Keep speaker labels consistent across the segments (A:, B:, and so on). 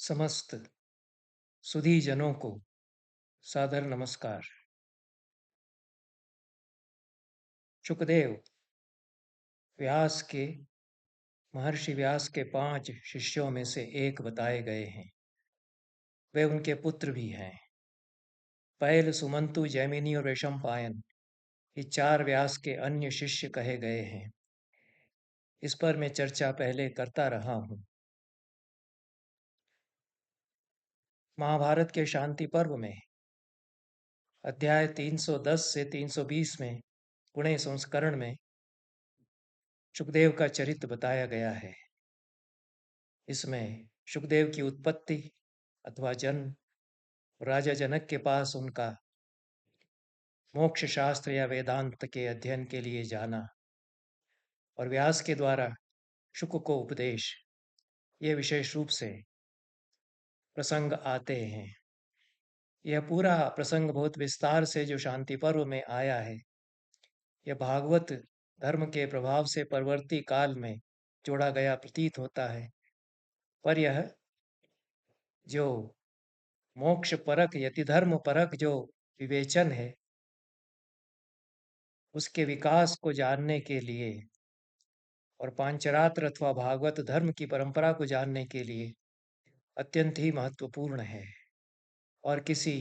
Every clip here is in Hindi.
A: समस्त सुधी जनों को सादर नमस्कार। शुकदेव व्यास के महर्षि व्यास के 5 शिष्यों में से एक बताए गए हैं। वे उनके पुत्र भी हैं। पैल, सुमंतु, जैमिनी और वैशंपायन ये 4 व्यास के अन्य शिष्य कहे गए हैं। इस पर मैं चर्चा पहले करता रहा हूँ। महाभारत के शांति पर्व में अध्याय 310 से 320 में पुणे संस्करण में शुकदेव का चरित्र बताया गया है। इसमें शुकदेव की उत्पत्ति अथवा जन्म, राजा जनक के पास उनका मोक्ष शास्त्र या वेदांत के अध्ययन के लिए जाना और व्यास के द्वारा शुक को उपदेश, ये विशेष रूप से प्रसंग आते हैं। यह पूरा प्रसंग बहुत विस्तार से जो शांति पर्व में आया है, यह भागवत धर्म के प्रभाव से परवर्ती काल में जोड़ा गया प्रतीत होता है। पर यह जो मोक्ष परक यति धर्म परक जो विवेचन है, उसके विकास को जानने के लिए और पांचरात्र अथवा भागवत धर्म की परंपरा को जानने के लिए अत्यंत ही महत्वपूर्ण है। और किसी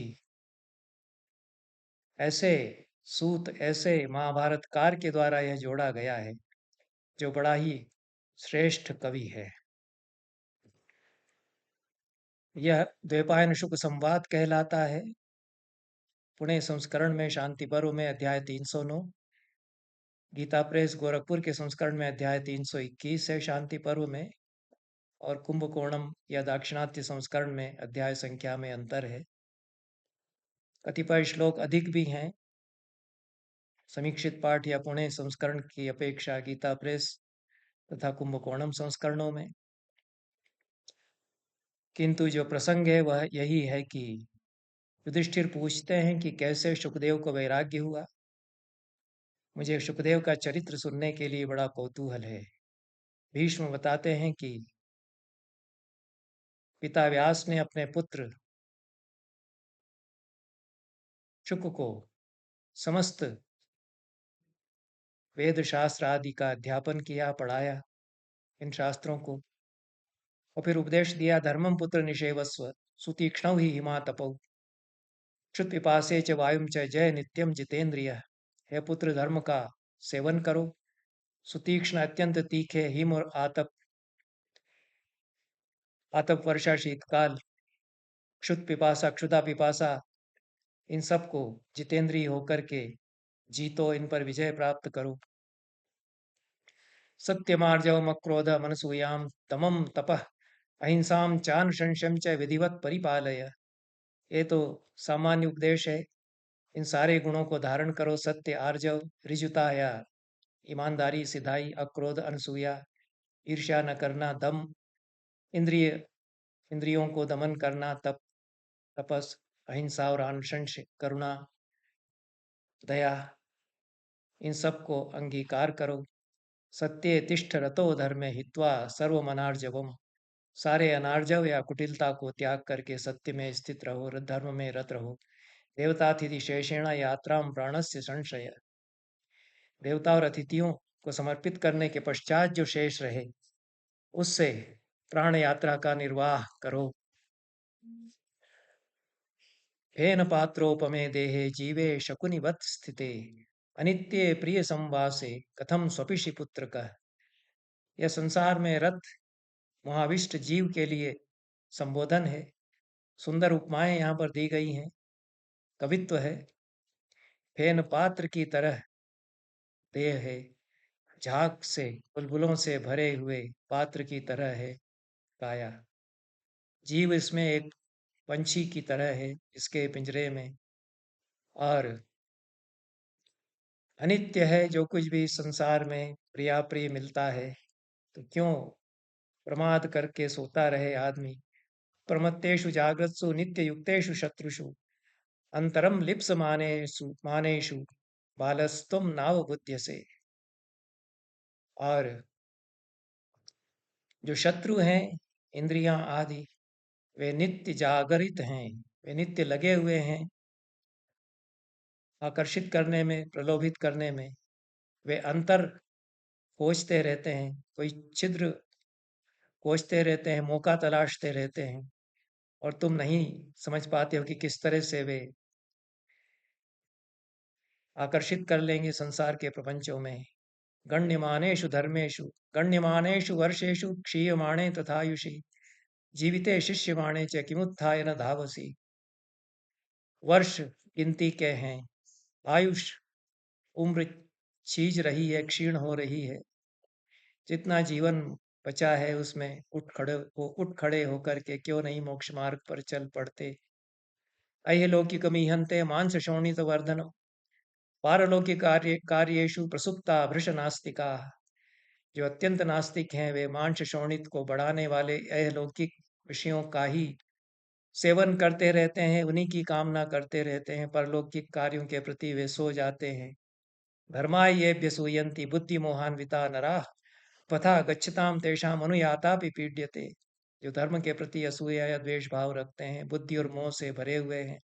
A: ऐसे सूत, ऐसे महाभारतकार के द्वारा यह जोड़ा गया है जो बड़ा ही श्रेष्ठ कवि है। यह द्वैपायन शुक संवाद कहलाता है। पुणे संस्करण में शांति पर्व में अध्याय 309, गीता प्रेस गोरखपुर के संस्करण में अध्याय 321 है शांति पर्व में, और कुंभकोणम या दाक्षिणात्य संस्करण में अध्याय संख्या में अंतर है। कतिपय श्लोक अधिक भी हैं। समीक्षित पाठ या पुणे संस्करण की अपेक्षा गीता प्रेस तथा कुंभकोणम संस्करणों में। किंतु जो प्रसंग है वह यही है कि युधिष्ठिर पूछते हैं कि कैसे शुकदेव को वैराग्य हुआ। मुझे शुकदेव का चरित्र सुनने के लिए बड़ा कौतूहल है। भीष्म बताते हैं कि पिता व्यास ने अपने पुत्र शुक को समस्त वेद शास्त्र आदि का अध्यापन किया, पढ़ाया इन शास्त्रों को, और फिर उपदेश दिया, धर्मम पुत्र निषेवस्व सुतीक्ष्ण ही हिमा तपौ क्षुत पिपासे च वायुम च जय नित्यम जितेंद्रिय। हे पुत्र, धर्म का सेवन करो, सुतीक्ष्ण अत्यंत तीखे हिम और आतप, आतप वर्षा शीतकाल, क्षुत पिपासा क्षुधा पिपासा, इन सबको जितेंद्रिय होकर के जीतो, इन पर विजय प्राप्त करो। सत्यमार्जवम अक्रोध मनसूयाम तमम तपः अहिंसाम चानुशंसम च विधिवत परिपालय। ये तो सामान्य उपदेश है। इन सारे गुणों को धारण करो, सत्य, आर्जव, ऋजुता या ईमानदारी, सिधाई, अक्रोध, अनसूया, ईर्ष्या न करना, दम, इंद्रिय इंद्रियों को दमन करना, तप, तपस, अहिंसा और अनुशंस, करुणा, दया, इन सब को अंगीकार करो। सत्ये तिष्ठ रतो धर्मे हित्वा सर्व अनार्जवम। सारे अनार्जव या कुटिलता को त्याग करके सत्य में स्थित रहो, धर्म में रत रहो। देवतातिथि शेषेण यात्रा प्राणस्य संशय। देवता और अतिथियों को समर्पित करने के पश्चात जो शेष रहे, उससे प्राण यात्रा का निर्वाह करो। फेन पात्रोपमे देहे जीवे शकुनिवत स्थिते अनित्ये प्रिय संवासे कथम स्वपिषि पुत्र का। यह संसार में रथ महाविष्ट जीव के लिए संबोधन है। सुंदर उपमाएं यहाँ पर दी गई हैं, कवित्व है। फेन पात्र की तरह देह है, झाग से बुलबुलों से भरे हुए पात्र की तरह है काया। जीव इसमें एक पंछी की तरह है इसके पिंजरे में, और अनित्य है। जो कुछ भी संसार में प्रिया प्रिय मिलता है, तो क्यों प्रमाद करके सोता रहे आदमी। प्रमत्तेषु जागृत्सु नित्य युक्तेषु शत्रुषु अंतरम लिप्स मानेषु बालस्तुम नाव बुद्ध से। और जो शत्रु हैं, इंद्रियां आदि, वे नित्य जागरित हैं, वे नित्य लगे हुए हैं आकर्षित करने में, प्रलोभित करने में। वे अंतर खोजते रहते हैं, कोई छिद्र खोजते रहते हैं, मौका तलाशते रहते हैं, और तुम नहीं समझ पाते हो कि किस तरह से वे आकर्षित कर लेंगे संसार के प्रपंचों में। गण्यमानेषु धर्मेषु गण्यमानेषु वर्षेषु क्षीयमाणे तथायुषि जीविते शिष्यमाणे च किमुत्थाय न धावसी। वर्ष गिनती के हैं, आयुष उम्र छीज रही है, क्षीण हो रही है। जितना जीवन बचा है उसमें उठ खड़े होकर के क्यों नहीं मोक्ष मार्ग पर चल पड़ते। ऐहिलोकिकमिहन्ते मांस शोणित वर्धन पारलौकिक कार्येषु प्रसुप्ता भृश नास्तिका। जो अत्यंत नास्तिक हैं वे मांस शोणित को बढ़ाने वाले अहलौकिक विषयों का ही सेवन करते रहते हैं, उन्हीं की कामना करते रहते हैं। परलौकिक कार्यों के प्रति वे सो जाते हैं। धर्माय येभ्य सूयन्ति बुद्धि मोहान्विता नराः पथा गच्छताम तेषाम अनुयाता पीड्यते। जो धर्म के प्रति असूया या द्वेष भाव रखते हैं, बुद्धि और मोह से भरे हुए हैं,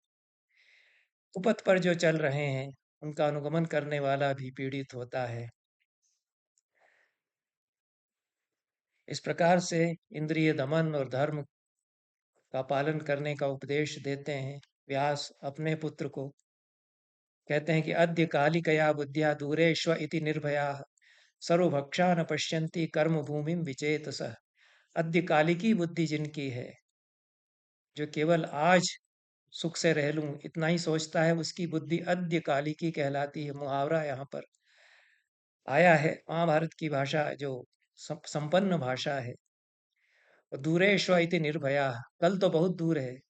A: उपथ पर जो चल रहे हैं, उनका अनुगमन करने वाला भी पीड़ित होता है। इस प्रकार से इंद्रिय दमन और धर्म का पालन करने का उपदेश देते हैं व्यास अपने पुत्र को। कहते हैं कि अद्य कालिकया बुद्धिया दूरेश्व इति निर्भया सर्वभक्षा न पश्यन्ति कर्म भूमिम विचेतसः। अद्य कालिकी बुद्धि जिनकी है, जो केवल आज सुख से रह लूं इतना ही सोचता है, उसकी बुद्धि अद्य कालिकी कहलाती है। मुहावरा यहाँ पर आया है, महाभारत की भाषा जो संपन्न भाषा है। दूरेश्व इति निर्भया, कल तो बहुत दूर है,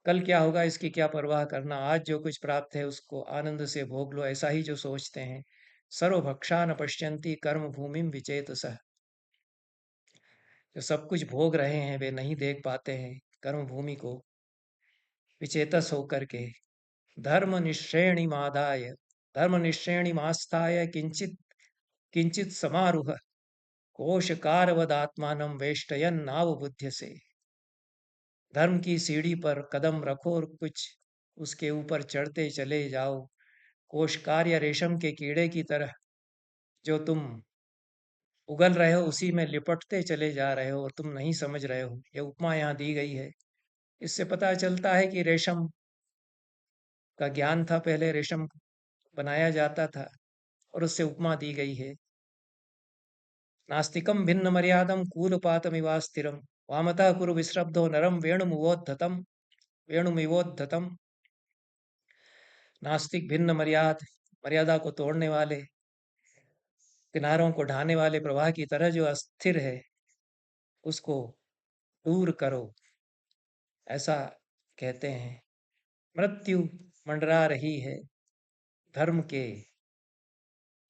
A: कल क्या होगा इसकी क्या परवाह करना, आज जो कुछ प्राप्त है उसको आनंद से भोग लो, ऐसा ही जो सोचते हैं। सर्वभक्षा न पश्यन्ति कर्म भूमिम विचेतसः। जो सब कुछ भोग रहे हैं वे नहीं देख पाते हैं कर्म भूमि को, विचेतस होकर के। धर्म निश्रेणी मादाय धर्म निश्रेणी मास्थाय किंचित किंचित समारुह कोशकारवदात्मानं वेष्टयन् नावबुध्य से। धर्म की सीढ़ी पर कदम रखो और कुछ उसके ऊपर चढ़ते चले जाओ, कोशकार या रेशम के कीड़े की तरह जो तुम उगल रहे हो उसी में लिपटते चले जा रहे हो और तुम नहीं समझ रहे हो। यह उपमा यहाँ दी गई है। इससे पता चलता है कि रेशम का ज्ञान था, पहले रेशम बनाया जाता था और उससे उपमा दी गई है। नास्तिकम भिन्न मर्यादम कूलपातमिवा स्थिरम वामतः कुरु विश्रब्धो नरम वेणुमिवोद्धतम। नास्तिक भिन्न मर्यादा को तोड़ने वाले, किनारों को ढाने वाले प्रवाह की तरह जो अस्थिर है उसको दूर करो, ऐसा कहते हैं। मृत्यु मंडरा रही है, धर्म के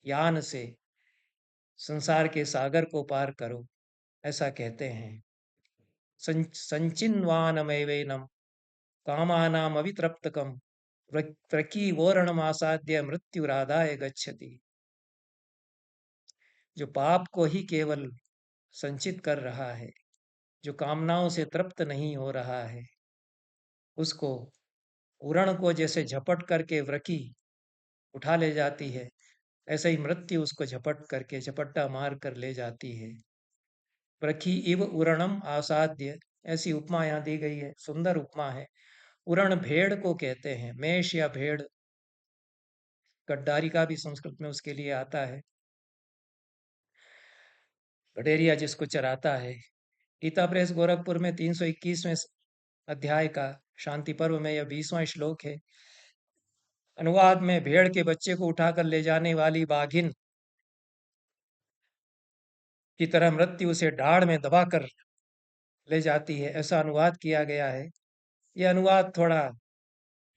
A: यान से संसार के सागर को पार करो, ऐसा कहते हैं। संचिन्वानमेवैनम कामानाम अवितृप्तकम प्रकीवोरणमासाद्य मृत्युराधाय गच्छति। जो पाप को ही केवल संचित कर रहा है, जो कामनाओं से तृप्त नहीं हो रहा है, उसको उरण को जैसे झपट करके वृकी उठा ले जाती है, ऐसे ही मृत्यु उसको झपट करके झपट्टा मार कर ले जाती है। प्रखी इव उरणम आसाद्य, ऐसी उपमा यहाँ दी गई है, सुंदर उपमा है। उरण भेड़ को कहते हैं, मेष या भेड़, गड्डारी का भी संस्कृत में उसके लिए आता है, गडेरिया जिसको चराता है। गीता प्रेस गोरखपुर में 321वें अध्याय का शांति पर्व में यह 20वां श्लोक है। अनुवाद में भेड़ के बच्चे को उठाकर ले जाने वाली बाघिन की तरह मृत्यु उसे डाढ़ में दबाकर ले जाती है, ऐसा अनुवाद किया गया है। यह अनुवाद थोड़ा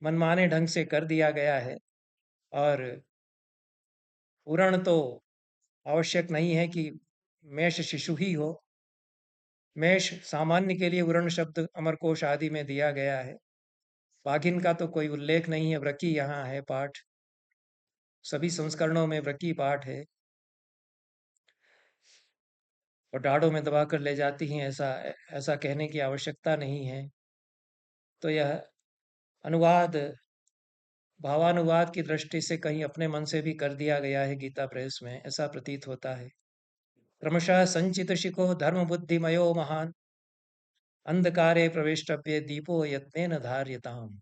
A: मनमाने ढंग से कर दिया गया है, और उरण तो आवश्यक नहीं है कि मेष शिशु ही हो। मेष सामान्य के लिए उरण शब्द अमरकोश आदि में दिया गया है। बाघिन का तो कोई उल्लेख नहीं है, व्रकी यहाँ है पाठ, सभी संस्करणों में व्रकी पाठ है। और डाढ़ों में दबा कर ले जाती हैं, ऐसा ऐसा कहने की आवश्यकता नहीं है। तो यह अनुवाद भावानुवाद की दृष्टि से कहीं अपने मन से भी कर दिया गया है गीता प्रेस में, ऐसा प्रतीत होता है। क्रमशः संचित शिखो धर्म बुद्धिमयो महान अंधकारे प्रवेष्टव्य दीपो यत्नेन धार्यताम्।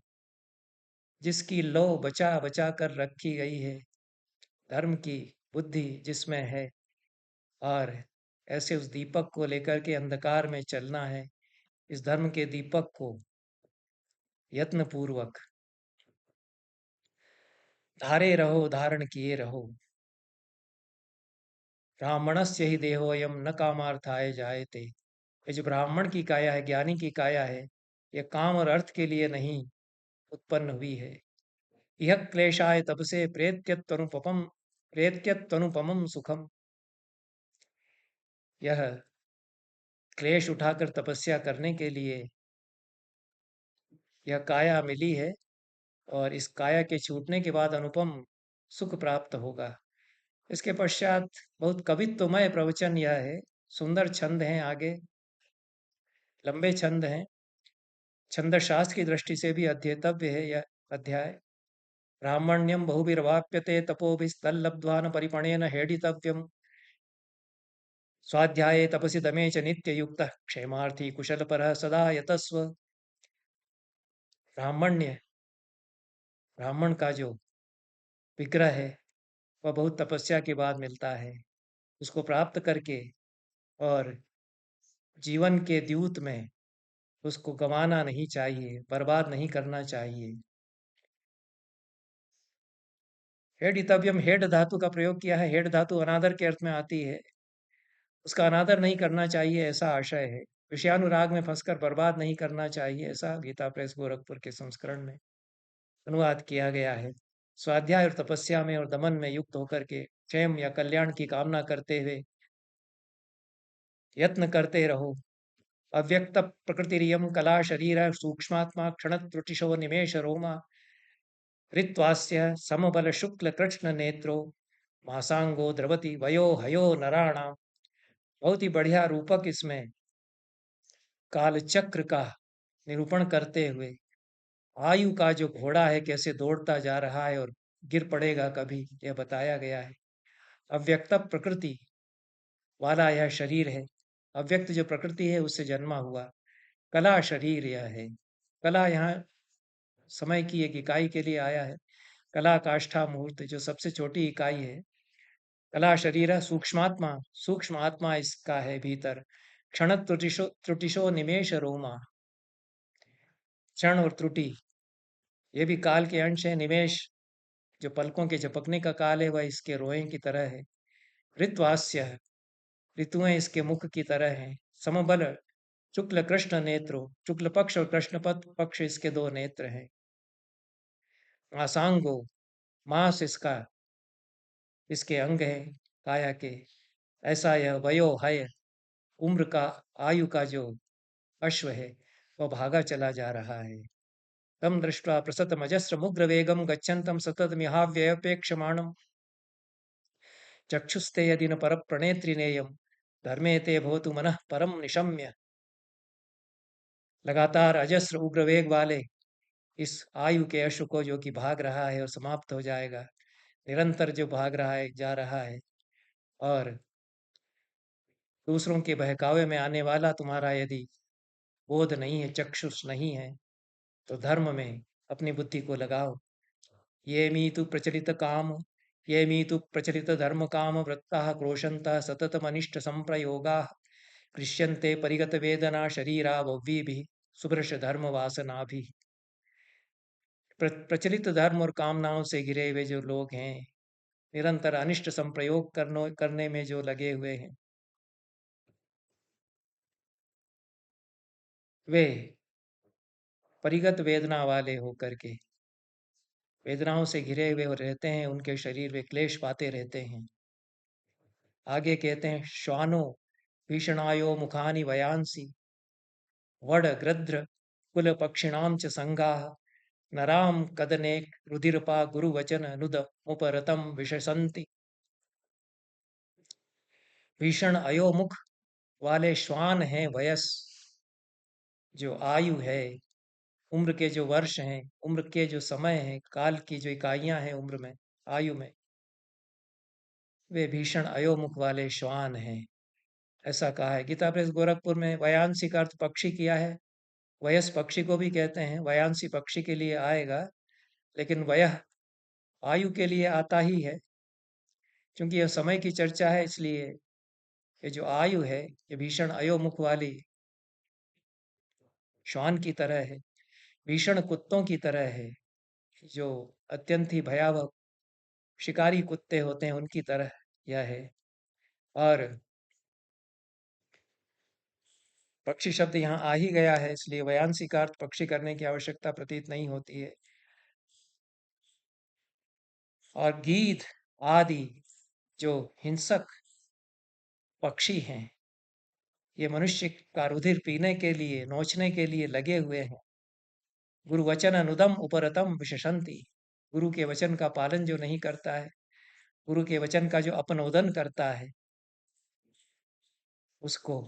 A: जिसकी लौ बचा बचा कर रखी गई है, धर्म की बुद्धि जिसमें है, और ऐसे उस दीपक को लेकर के अंधकार में चलना है। इस धर्म के दीपक को यत्न पूर्वक धारे रहो, धारण किए रहो। ब्राह्मणस्य ही देहोयम न कामार्थाय जायते। ये जो ब्राह्मण की काया है, ज्ञानी की काया है, ये काम और अर्थ के लिए नहीं उत्पन्न हुई है। यह क्लेशाय तपसे प्रेत्यत्वनुपमम सुखम। यह क्लेश उठाकर तपस्या करने के लिए यह काया मिली है, और इस काया के छूटने के बाद अनुपम सुख प्राप्त होगा। इसके पश्चात बहुत कवित्वमय प्रवचन यह है। सुंदर छंद हैं, आगे लंबे छंद हैं। छंद शास्त्र की दृष्टि से भी अध्येतव्य है यह अध्याय। ब्राह्मण्यम बहुभिर्वाप्यते तपोभिस्तल्लब्ध्वा परिपणेन हेडितव्यम। स्वाध्याये तपसि दमे च नित्ययुक्तः क्षेमार्थी कुशलपरः सदा यतस्व। ब्राह्मण्य, ब्राह्मण का जो विग्रह है, वह बहुत तपस्या के बाद मिलता है। उसको प्राप्त करके और जीवन के द्यूत में उसको गंवाना नहीं चाहिए, बर्बाद नहीं करना चाहिए। हेडितव्यम, हेड धातु का प्रयोग किया है। हेड धातु अनादर के अर्थ में आती है। उसका अनादर नहीं करना चाहिए, ऐसा आशय है। विषयानुराग में फंसकर बर्बाद नहीं करना चाहिए, ऐसा गीता प्रेस गोरखपुर के संस्करण में अनुवाद किया गया है। स्वाध्याय और तपस्या में और दमन में युक्त होकर के क्षेम या कल्याण की कामना करते हुए यत्न करते रहो। अव्यक्त प्रकृतिरियम कला शरीर सूक्ष्मात्मा क्षण त्रुटिशो निमेश रोमा ऋत्वास्य समबल शुक्ल कृष्ण नेत्रो मासांगो द्रवति वयो हयो नराणाम। बहुत ही बढ़िया रूपक इसमें कालचक्र का निरूपण करते हुए आयु का जो घोड़ा है कैसे दौड़ता जा रहा है और गिर पड़ेगा कभी, यह बताया गया है। अव्यक्त प्रकृति वाला यह शरीर है। अव्यक्त जो प्रकृति है उससे जन्मा हुआ। कला शरीर यह है। कला यहाँ समय की एक इकाई के लिए आया है। कला काष्ठा मुहूर्त जो सबसे छोटी इकाई है। कला शरीर है। सूक्ष्मात्मा, सूक्ष्म आत्मा इसका है भीतर। क्षण त्रुटिशो त्रुटिशो निमेश रोमा। क्षण और त्रुटि ये भी काल के अंश है। निमेश जो पलकों के झपकने का काल है, वह इसके रोए की तरह है। ऋत्वास्य है, ऋतुएं इसके मुख की तरह हैं। समबल शुक्ल कृष्ण नेत्रो, शुक्ल पक्ष और कृष्ण पक्ष इसके दो नेत्र हैं। मासांगो, मास इसका इसके अंग है काया के। ऐसा यह वयो है, उम्र का, आयु का जो अश्व है, वह भागा चला जा रहा है। तम दृष्ट्वा प्रसतमजस्र मुग्र वेगम गच्छन्तं सततमिहाव्ययपेक्षमाणम् चक्षुस्ते यदि न पर प्रणेत्रिनेयम धर्मे ते भवतु मनः परम निशम्य। लगातार अजस्र उग्र वेग वाले इस आयु के अश्व को जो कि भाग रहा है और समाप्त हो जाएगा, निरंतर जो भाग रहा है, जा रहा है, और दूसरों के बहकावे में आने वाला तुम्हारा यदि बोध नहीं है, चक्षुष नहीं है, तो धर्म में अपनी बुद्धि को लगाओ। ये मी तु प्रचलित काम, ये मी तु प्रचलित धर्म काम वृत्ता क्रोशंता सततमनिष्ट संप्रयोगा कृष्यन्ते परिगत वेदना शरीरा वव्वीभिः सुभृश धर्म वासना भी। प्रचलित धर्म और कामनाओं से घिरे हुए जो लोग हैं, निरंतर अनिष्ट संप्रयोग करने में जो लगे हुए हैं, वे परिगत वेदना वाले होकर के वेदनाओं से घिरे हुए रहते हैं। उनके शरीर वे क्लेश पाते रहते हैं। आगे कहते हैं श्वानो भीषणायो मुखानि वयांसी वड गृध्र कुल पक्षिणाम च संगाः नराम कदनेक रुधिरपा गुरुवचन नुद मुपरतम विशसंति। भीषण अयोमुख वाले श्वान हैं वयस, जो आयु है, उम्र के जो वर्ष हैं, उम्र के जो समय हैं, काल की जो इकाइयां हैं उम्र में, आयु में, वे भीषण अयोमुख वाले श्वान हैं। ऐसा कहा है गीता प्रेस गोरखपुर में। वयांसी का अर्थ पक्षी किया है। वयस पक्षी को भी कहते हैं, वयांसी पक्षी के लिए आएगा, लेकिन वयः आयु के लिए आता ही है, क्योंकि यह समय की चर्चा है। इसलिए ये जो आयु है, ये भीषण अयोमुख वाली श्वान की तरह है, भीषण कुत्तों की तरह है, जो अत्यंत ही भयावह शिकारी कुत्ते होते हैं उनकी तरह यह है। और पक्षी शब्द यहाँ आ ही गया है, इसलिए वयांसी का अर्थ पक्षी करने की आवश्यकता प्रतीत नहीं होती है। और गीध आदि जो हिंसक पक्षी हैं, ये मनुष्य का रुधिर पीने के लिए, नोचने के लिए लगे हुए हैं। गुरु वचन अनुदम उपरतम विशंति, गुरु के वचन का पालन जो नहीं करता है, गुरु के वचन का जो अपनोदन करता है, उसको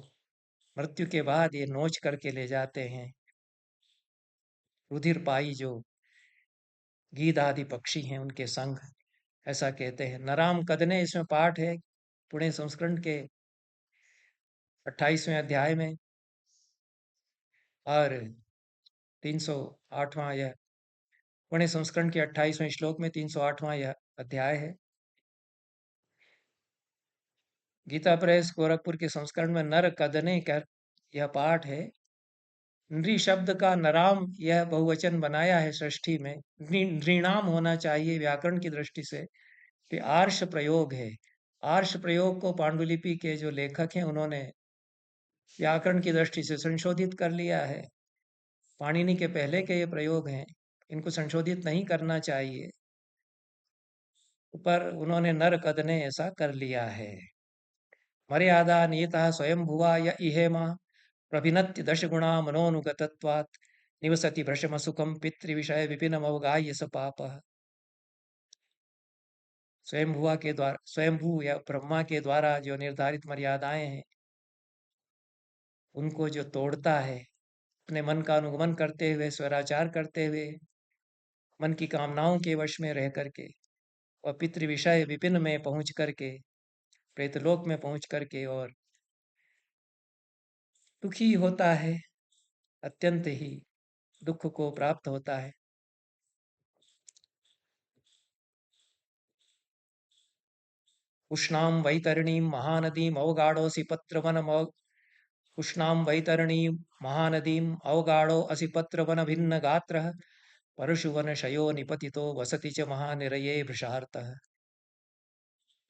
A: मृत्यु के बाद ये नोच करके ले जाते हैं। रुधिर पाई जो गीध आदि पक्षी हैं उनके संग, ऐसा कहते हैं। नराम कदने इसमें पाठ है, पुणे संस्करण के 28वें अध्याय में, और 308वां यह पुणे संस्करण के 28वें श्लोक में 308वां यह अध्याय है। गीता प्रेस गोरखपुर के संस्करण में नर कदने कर यह पाठ है। नृ शब्द का नराम यह बहुवचन बनाया है षष्ठी में, नृणाम होना चाहिए व्याकरण की दृष्टि से, कि आर्ष प्रयोग है। आर्ष प्रयोग को पांडुलिपि के जो लेखक हैं उन्होंने व्याकरण की दृष्टि से संशोधित कर लिया है। पाणिनि के पहले के ये प्रयोग हैं, इनको संशोधित नहीं करना चाहिए, पर उन्होंने नर कदने ऐसा कर लिया है। मर्यादा नियता स्वयं भुवा य इहेमा प्रभिनत्य दश गुणा मनोनुगतत्वात् निवसति भ्रशम सुखम पितृविषय विपिनम अवगाह्य स पाप। स्वयंभुआ के द्वारा, स्वयंभू या ब्रह्मा के द्वारा जो निर्धारित मर्यादाएं हैं, उनको जो तोड़ता है, अपने मन का अनुगमन करते हुए, स्वराचार करते हुए, मन की कामनाओं के वश में रह करके, और पितृ विषय विपिन में पहुंच करके, प्रेतलोक में पहुंच करके, और दुखी होता है, अत्यंत ही दुख को प्राप्त होता है। उष्णाम वैतरणीम महानदीम अवगाढ़ोसि पत्रवन, उष्णाम वैतरणीम महानदीम अवगाढ़ो असि पत्रवन भिन्न गात्र परशुवन शयो निपतितो वसति च महानिरये वृषार्तः।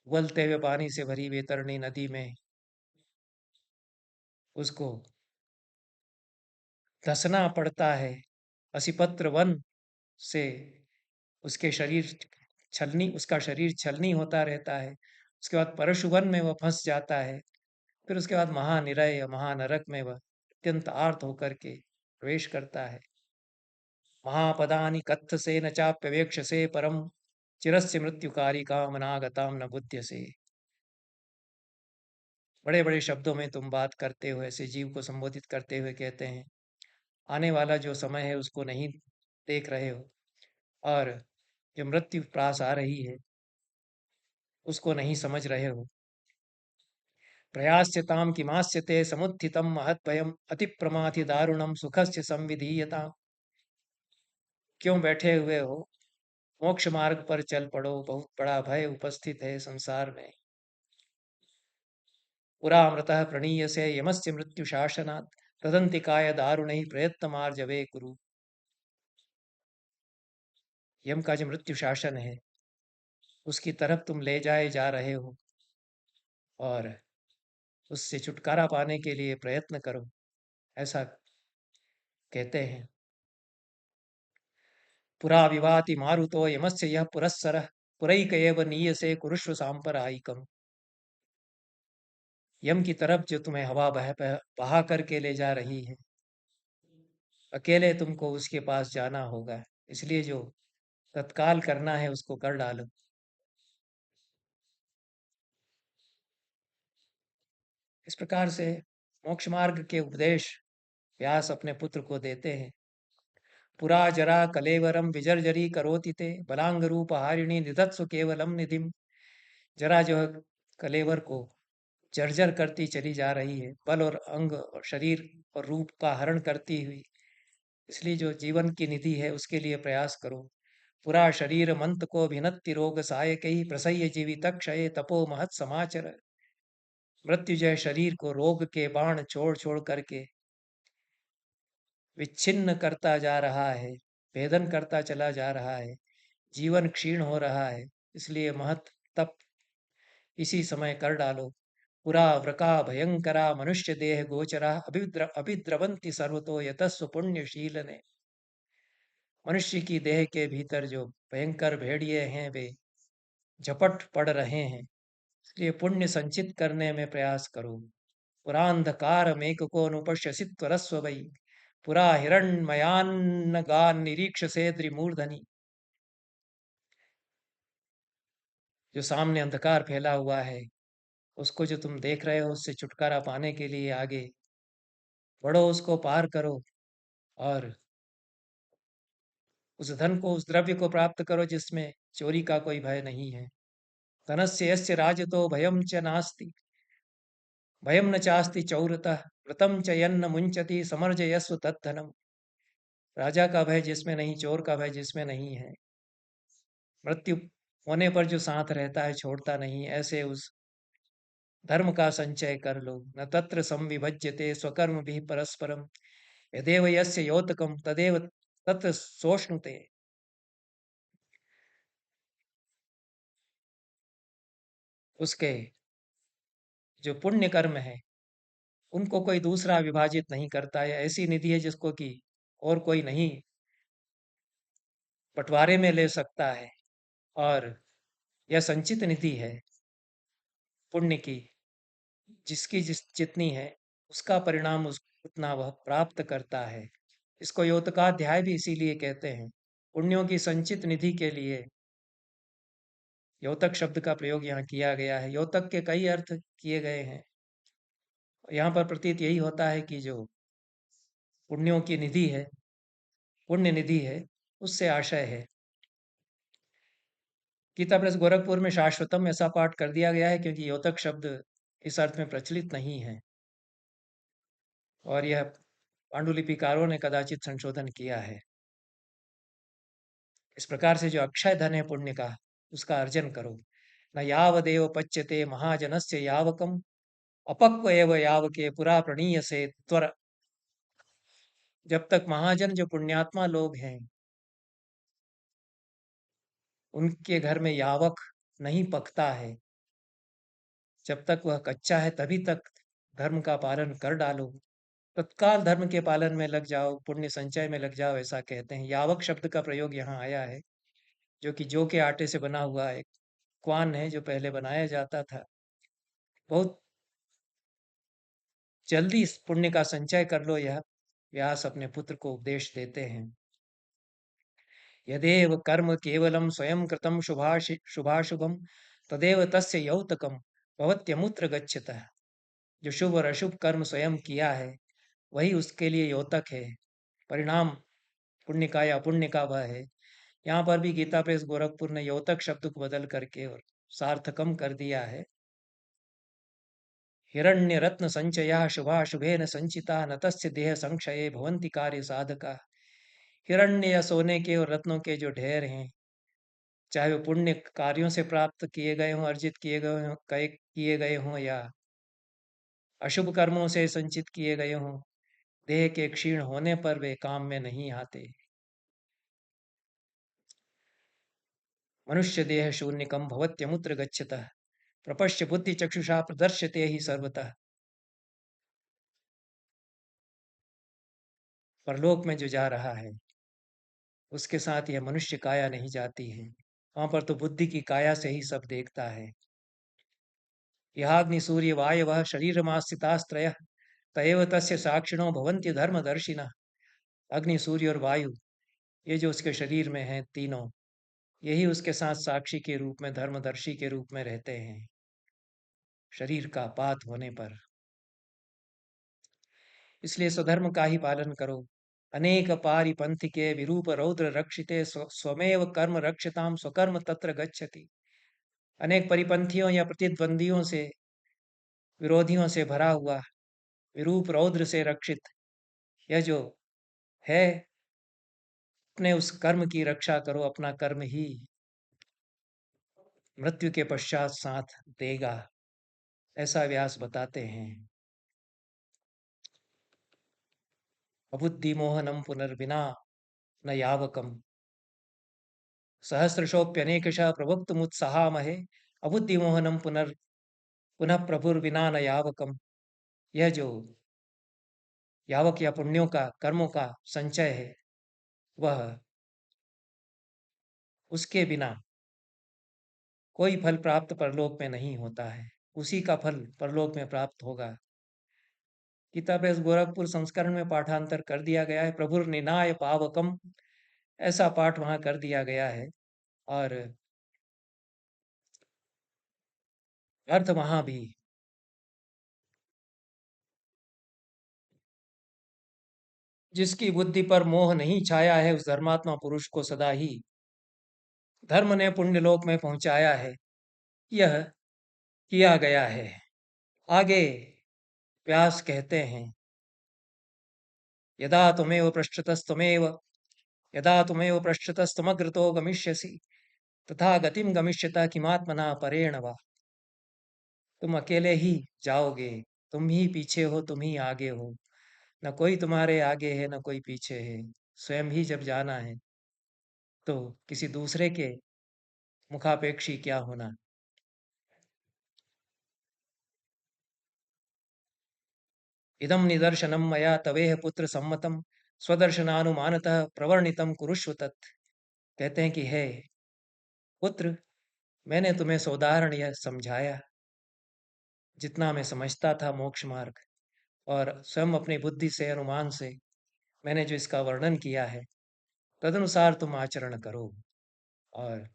A: उबलते हुए पानी से भरी वैतरणी नदी में उसको धंसना पड़ता है। असिपत्र वन से उसके शरीर छलनी, उसका शरीर छलनी होता रहता है। उसके बाद परशु वन में वह फंस जाता है। फिर उसके बाद महानिरय या महानरक में वह अत्यंत आर्त होकर के प्रवेश करता है। महापदानि कत्थ से न चाप्यवेक्ष से परम चिरस्य मृत्युकारी कामनागताम न बुद्ध से। बड़े बड़े शब्दों में तुम बात करते हो, ऐसे जीव को संबोधित करते हुए कहते हैं, आने वाला जो समय है उसको नहीं देख रहे हो, और जो मृत्यु प्रास आ रही है उसको नहीं समझ रहे हो। प्रयास्यताम किमास्यते समुत्थितम महद्भयम अति प्रमाथि दारुणम सुखस्य संविधीयताम। क्यों बैठे हुए हो, मोक्ष मार्ग पर चल पड़ो, बहुत बड़ा भय उपस्थित है संसार में। पुरा अमृतः प्रणीयसे यमस्य मृत्यु शासनात् तदंतिकाय दारुणैः प्रयत्नमार्जवे कुरु। यम का जो मृत्यु शासन है, उसकी तरफ तुम ले जाए जा रहे हो, और उससे छुटकारा पाने के लिए प्रयत्न करो, ऐसा कहते हैं। पुरा विवाति मारुतो यमस्य यह पुरस्सरः पुरैक एव नीयसे कुरुष्व सांपरायिकम्। यम की तरफ जो तुम्हें हवा बहा करके ले जा रही है, अकेले तुमको उसके पास जाना होगा, इसलिए जो तत्काल करना है उसको कर डालो। इस प्रकार से मोक्ष मार्ग के उपदेश व्यास अपने पुत्र को देते हैं। पुरा जरा कलेवरम विजर्जरी करोति ते बलांग रूप हारिणी निधत्सु केवलम निधिम। जरा जो है कलेवर को जर्जर करती चली जा रही है, बल और अंग और शरीर और रूप का हरण करती हुई। इसलिए जो जीवन की निधि है उसके लिए प्रयास करो। पुरा शरीर मंत को भिनत्ति रोग सायकई प्रसह्य जीवित क्षय तपो महत समाचर। मृत्युजय शरीर को रोग के बाण छोड़ छोड़ करके विच्छिन्न करता जा रहा है, भेदन करता चला जा रहा है, जीवन क्षीण हो रहा है। इसलिए महत तप इसी समय कर डालो। पुरा व्रका भयंकरा मनुष्य देह गोचरा अभिद्रवंति सर्वतो यतस्व पुण्यशील ने। मनुष्य की देह के भीतर जो भयंकर भेड़िए हैं वे झपट पड़ रहे हैं, इसलिए पुण्य संचित करने में प्रयास करो। पुरांधकार मेक को अनुपश्यसि त्वरस्व वै पुरा हिरण्मयान्न गा निरीक्ष से द्रिमूर्धनि। जो सामने अंधकार फैला हुआ है उसको जो तुम देख रहे हो उससे छुटकारा पाने के लिए आगे बढ़ो, उसको पार करो और उस धन को, उस द्रव्य को प्राप्त करो जिसमें चोरी का कोई भय नहीं है। धनस्य यस्य राजतो भयम च नास्ति भयम न चास्ति चौरतः व्रतम च यन्न मुंचति समर्जयस्व तद्धनम। राजा का भय जिसमें नहीं, चोर का भय जिसमें नहीं है, मृत्यु होने पर जो साथ रहता है छोड़ता नहीं, ऐसे उस धर्म का संचय कर लो। न तत्र संविभज्यते स्वकर्म भी परस्परम यदेव यस्य योतकम तदेव तत्र सोष्णुते। उसके जो पुण्य कर्म है उनको कोई दूसरा विभाजित नहीं करता है। ऐसी निधि है जिसको कि और कोई नहीं बंटवारे में ले सकता है। और यह संचित निधि है पुण्य की, जिसकी जितनी है उसका परिणाम उतना वह प्राप्त करता है। इसको योतकाध्याय भी इसीलिए कहते हैं। पुण्यों की संचित निधि के लिए योतक शब्द का प्रयोग यहाँ किया गया है। योतक के कई अर्थ किए गए हैं। यहाँ पर प्रतीत यही होता है कि जो पुण्यों की निधि है, पुण्य निधि है, उससे आशय है। गीता प्रेस गोरखपुर में शाश्वतम ऐसा पाठ कर दिया गया है क्योंकि योतक शब्द इस अर्थ में प्रचलित नहीं है और यह पांडुलिपिकारों ने कदाचित संशोधन किया है। इस प्रकार से जो अक्षय धन है पुण्य का, उसका अर्जन करो। न यावदेव पच्यते महाजनस्य यावकम अपक्व एव यावके पुरा प्रणीय से त्वर। जब तक महाजन जो पुण्यात्मा लोग हैं उनके घर में यावक नहीं पकता है, जब तक वह कच्चा है तभी तक धर्म का पालन कर डालो। तत्काल धर्म के पालन में लग जाओ, पुण्य संचय में लग जाओ, ऐसा कहते हैं। यावक शब्द का प्रयोग यहाँ आया है, जो कि जौ के आटे से बना हुआ एक क्वान है जो पहले बनाया जाता था। बहुत जल्दी इस पुण्य का संचय कर लो, यह व्यास अपने पुत्र को उपदेश देते हैं। यदेव कर्म केवलम स्वयं कृतम शुभाशुभम तदेव तस्य यौतकम भवत्यमुत्र गच्छतः। जो शुभ और अशुभ कर्म स्वयं किया है वही उसके लिए योतक है। परिणाम पुण्य का या अपुण्य का वह है। यहाँ पर भी गीता प्रेस गोरखपुर ने योतक शब्द को बदल करके और सार्थकम कर दिया है। हिरण्य रत्न संचया शुभाशुभेन संचिता न तस्य देह संक्षये भवन्ति कार्य साधका। हिरण्य या सोने के और रत्नों के जो ढेर हैं, चाहे वो पुण्य कार्यों से प्राप्त किए गए हों, अर्जित किए गए हों या अशुभ कर्मों से संचित किए गए हों, देह के क्षीण होने पर वे काम में नहीं आते। मनुष्य देह शून्यकम भवत्यमुत्र गच्छतः प्रपश्य बुद्धि चक्षुषा प्रदर्श्यते ही सर्वतः। परलोक में जो जा रहा है उसके साथ यह मनुष्य काया नहीं जाती है। वहां पर तो बुद्धि की काया से ही सब देखता है। यहाग्नि सूर्य वायवः शरीरमास्थितास्त्रयः तयेव तस्य साक्षिणो भवन्ति धर्मदर्शिनः। अग्नि, सूर्य और वायु, ये जो उसके शरीर में हैं तीनों, यही उसके साथ साक्षी के रूप में, धर्मदर्शी के रूप में रहते हैं शरीर का पात होने पर। इसलिए स्वधर्म का ही पालन करो। अनेक पारिपंथ के विरूप रौद्र रक्षिते स्वमेव कर्म रक्षताम स्वकर्म तत्र गच्छति। अनेक परिपंथियों या प्रतिद्वंदियों से, विरोधियों से भरा हुआ, विरूप रौद्र से रक्षित यह जो है, अपने उस कर्म की रक्षा करो। अपना कर्म ही मृत्यु के पश्चात साथ देगा, ऐसा व्यास बताते हैं। अबुद्धि मोहनम पुनर्विना न यावकम सहस्रशोप्यनेकशः प्रवक्तुमुत्साहामहे अबुद्धि मोहनम पुनः प्रभुर्विना न यावकम। यह जो यावक या पुण्यों का, कर्मों का संचय है, वह उसके बिना कोई फल प्राप्त परलोक में नहीं होता है। उसी का फल परलोक में प्राप्त होगा। गीता प्रेस गोरखपुर संस्करण में पाठांतर कर दिया गया है। प्रभुर निनाय पावकम, ऐसा पाठ वहां कर दिया गया है। और अर्थ वहां भी जिसकी बुद्धि पर मोह नहीं छाया है, उस धर्मात्मा पुरुष को सदा ही धर्म ने पुण्य लोक में पहुंचाया है, यह किया गया है। आगे व्यास कहते हैं, यदा तुमेव पृष्ठतस्तमेव यदा तुमेव पृष्ठतस्तमग्रतो गमिष्यसि तथा गतिम गमिष्यता किमात्मना परेण वा। तुम अकेले ही जाओगे, तुम ही पीछे हो, तुम ही आगे हो, न कोई तुम्हारे आगे है न कोई पीछे है। स्वयं ही जब जाना है तो किसी दूसरे के मुखापेक्षी क्या होना। इदम निदर्शनम मया तवेह पुत्र सम्मतम स्वदर्शनानुमानतः प्रवर्णितम कुरुष्व तत्। कहते हैं कि हे पुत्र, मैंने तुम्हें सौदाहरण यह समझाया जितना मैं समझता था मोक्ष मार्ग, और स्वयं अपनी बुद्धि से, अनुमान से मैंने जो इसका वर्णन किया है, तदनुसार तुम आचरण करो। और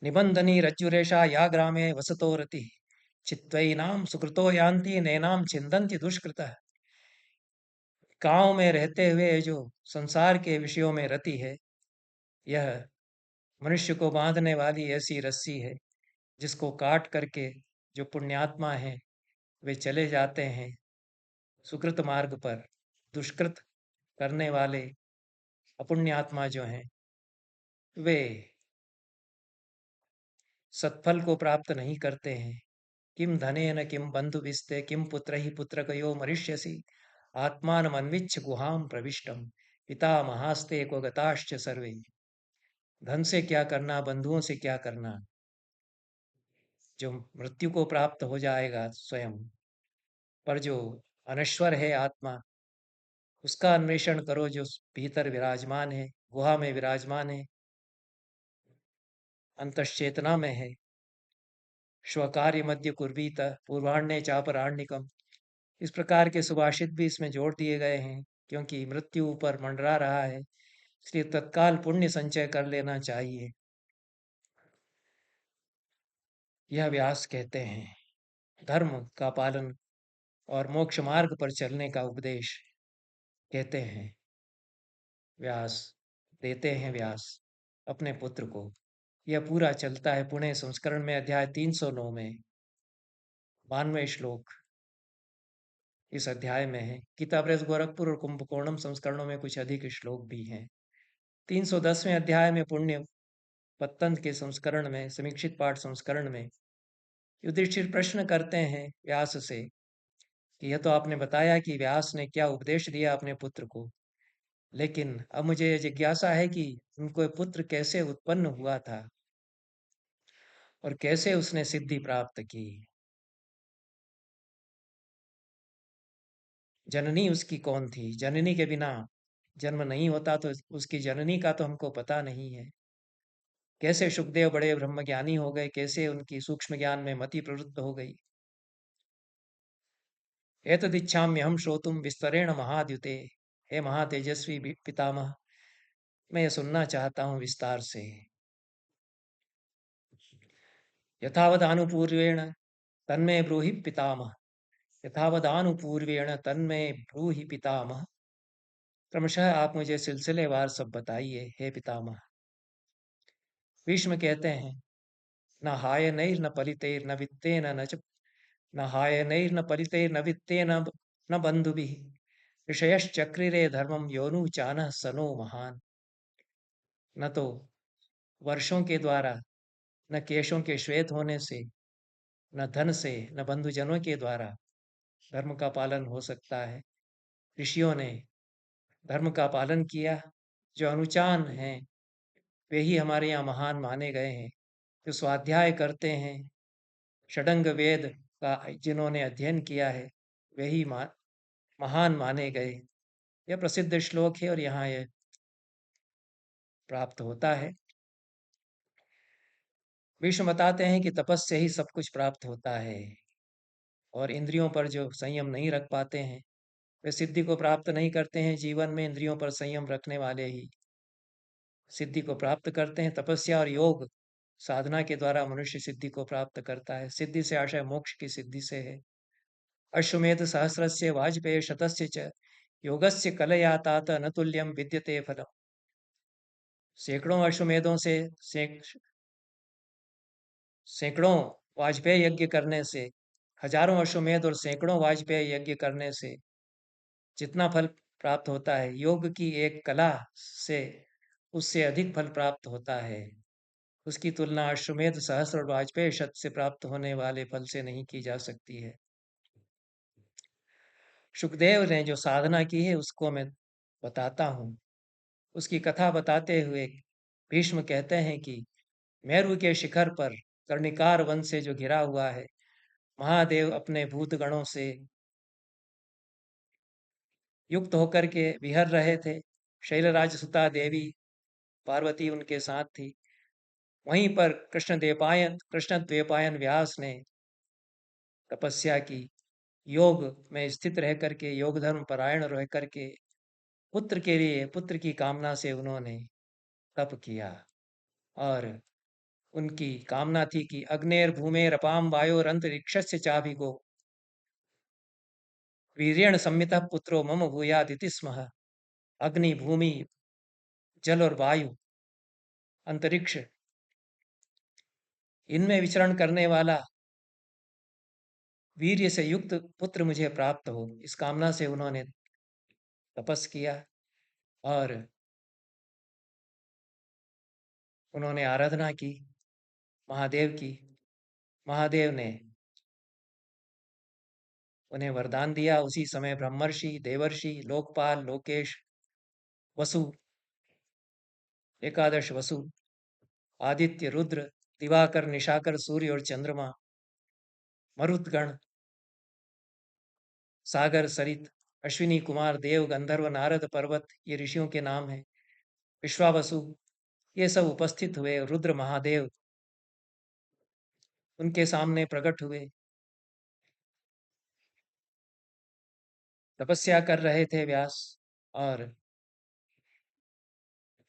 A: निबंधनी रज्जुरेशा या ग्रामे वसतो रति चित्तैनाम सुकृतो यान्ति नैनाम छिन्दन्ति दुष्कृतः। गांव में रहते हुए जो संसार के विषयों में रति है, यह मनुष्य को बांधने वाली ऐसी रस्सी है जिसको काट करके जो पुण्यात्मा हैं वे चले जाते हैं सुकृत मार्ग पर। दुष्कृत करने वाले अपुण्यात्मा जो हैं, वे सत्फल को प्राप्त नहीं करते हैं। किम धने न किम बंधु विस्ते किम पुत्र ही पुत्र कयो मरिष्यसि आत्मानमन्विच्छ गुहाम प्रविष्टम पिता महास्ते को गताश्च सर्वे। धन से क्या करना, बंधुओं से क्या करना, जो मृत्यु को प्राप्त हो जाएगा स्वयं। पर जो अनश्वर है आत्मा, उसका अन्वेषण करो, जो भीतर विराजमान है, गुहा में विराजमान है, अंतश्चेतना में है। स्वकार्य मध्य कुर्वीत पूर्वाण्य चापराण्यकम, इस प्रकार के सुभाषित भी इसमें जोड़ दिए गए हैं। क्योंकि मृत्यु ऊपर मंडरा रहा है, इसलिए तत्काल पुण्य संचय कर लेना चाहिए। यह व्यास कहते हैं। धर्म का पालन और मोक्ष मार्ग पर चलने का उपदेश कहते हैं व्यास, देते हैं व्यास अपने पुत्र को। यह पूरा चलता है पुणे संस्करण में, अध्याय 309 में 92 श्लोक इस अध्याय में है। गीता प्रेस गोरखपुर और कुंभकोणम संस्करणों में कुछ अधिक श्लोक भी हैं। 310वें अध्याय में पुण्य पत्तन के संस्करण में, समीक्षित पाठ संस्करण में, युधिष्ठिर प्रश्न करते हैं व्यास से कि यह तो आपने बताया कि व्यास ने क्या उपदेश दिया अपने पुत्र को, लेकिन अब मुझे यह जिज्ञासा है कि उनको पुत्र कैसे उत्पन्न हुआ था और कैसे उसने सिद्धि प्राप्त की। जननी उसकी कौन थी? जननी के बिना जन्म नहीं होता, तो उसकी जननी का तो हमको पता नहीं है। कैसे सुखदेव बड़े ब्रह्मज्ञानी हो गए, कैसे उनकी सूक्ष्म ज्ञान में मति प्रवृत्त हो गई। एतदिच्छाम्यहं श्रोतुम विस्तरेण महाद्युते, हे महातेजस्वी पितामह, मैं ये सुनना चाहता हूँ विस्तार से। यथावदानुपूर्वेण तन्मे ब्रूहि पितामह। यथावदानुपूर्वेण तन्मे ब्रूहि पितामह। क्रमशः आप मुझे सिलसिलेवार सब बताइए हे पितामह। भीष्म कहते हैं, न हायनैर्न पलितैर्न वित्तेन न हायनैर्न पलितैर्न वित्तेन न बंधुभिः ऋषयश्चक्रिरे धर्मं योनु चानः सनो महान। न तो वर्षों के द्वारा, न केशों के श्वेत होने से, न धन से, न बंधुजनों के द्वारा धर्म का पालन हो सकता है। ऋषियों ने धर्म का पालन किया। जो अनुचान हैं वे ही हमारे यहाँ महान माने गए हैं। जो स्वाध्याय करते हैं, षडंग वेद का जिन्होंने अध्ययन किया है, वे ही महान माने गए। यह प्रसिद्ध श्लोक है और यहाँ यह प्राप्त होता है। विष्णु बताते हैं कि तपस्या से ही सब कुछ प्राप्त होता है और इंद्रियों पर जो संयम नहीं रख पाते हैं वे सिद्धि को प्राप्त नहीं करते हैं। जीवन में इंद्रियों पर संयम रखने वाले ही सिद्धि को प्राप्त करते हैं। तपस्या और योग साधना के द्वारा मनुष्य सिद्धि को प्राप्त करता है। सिद्धि से आशय मोक्ष की सिद्धि से है। अश्वमेध सहस्रस्य वाजपेय शतस्य च योगस्य कलया तात न तुल्यम विद्यते फलम। सैकड़ों अश्वमेधों से, सैकड़ों वाजपेय यज्ञ करने से, हजारों अश्वमेध और सैकड़ों वाजपेय यज्ञ करने से जितना फल प्राप्त होता है, योग की एक कला से उससे अधिक फल प्राप्त होता है। उसकी तुलना अश्वमेध सहस्र और वाजपेय शत से प्राप्त होने वाले फल से नहीं की जा सकती है। सुखदेव ने जो साधना की है उसको मैं बताता हूँ। उसकी कथा बताते हुए भीष्म कहते हैं कि मेरु के शिखर पर कर्णिकार वन से जो घिरा हुआ है, महादेव अपने भूतगणों से युक्त होकर के विहर रहे थे। शैलराज सुता देवी पार्वती उनके साथ थी। वहीं पर कृष्ण द्वैपायन व्यास ने तपस्या की। योग में स्थित रह करके, योग धर्म परायण रह करके पुत्र के लिए, पुत्र की कामना से उन्होंने तप किया। और उनकी कामना थी कि अग्नेर भूमेर अपाम वायोर अंतरिक्षस्य चाभिगो वीर्यण संमितः पुत्रो मम भूयादिति इति स्मः। अग्नि, भूमि, जल और वायु, अंतरिक्ष, इनमें विचरण करने वाला वीर्य से युक्त पुत्र मुझे प्राप्त हो, इस कामना से उन्होंने तपस किया और उन्होंने आराधना की महादेव की। महादेव ने उन्हें वरदान दिया। उसी समय ब्रह्मर्षि, देवर्षि, लोकपाल, लोकेश, वसु, एकादश वसु, आदित्य, रुद्र, दिवाकर, निशाकर, सूर्य और चंद्रमा, मरुतगण, सागर, सरित, अश्विनी कुमार, देव, गंधर्व, नारद, पर्वत, ये ऋषियों के नाम हैं। विश्वावसु, ये सब उपस्थित हुए। रुद्र महादेव उनके सामने प्रकट हुए। तपस्या कर रहे थे व्यास और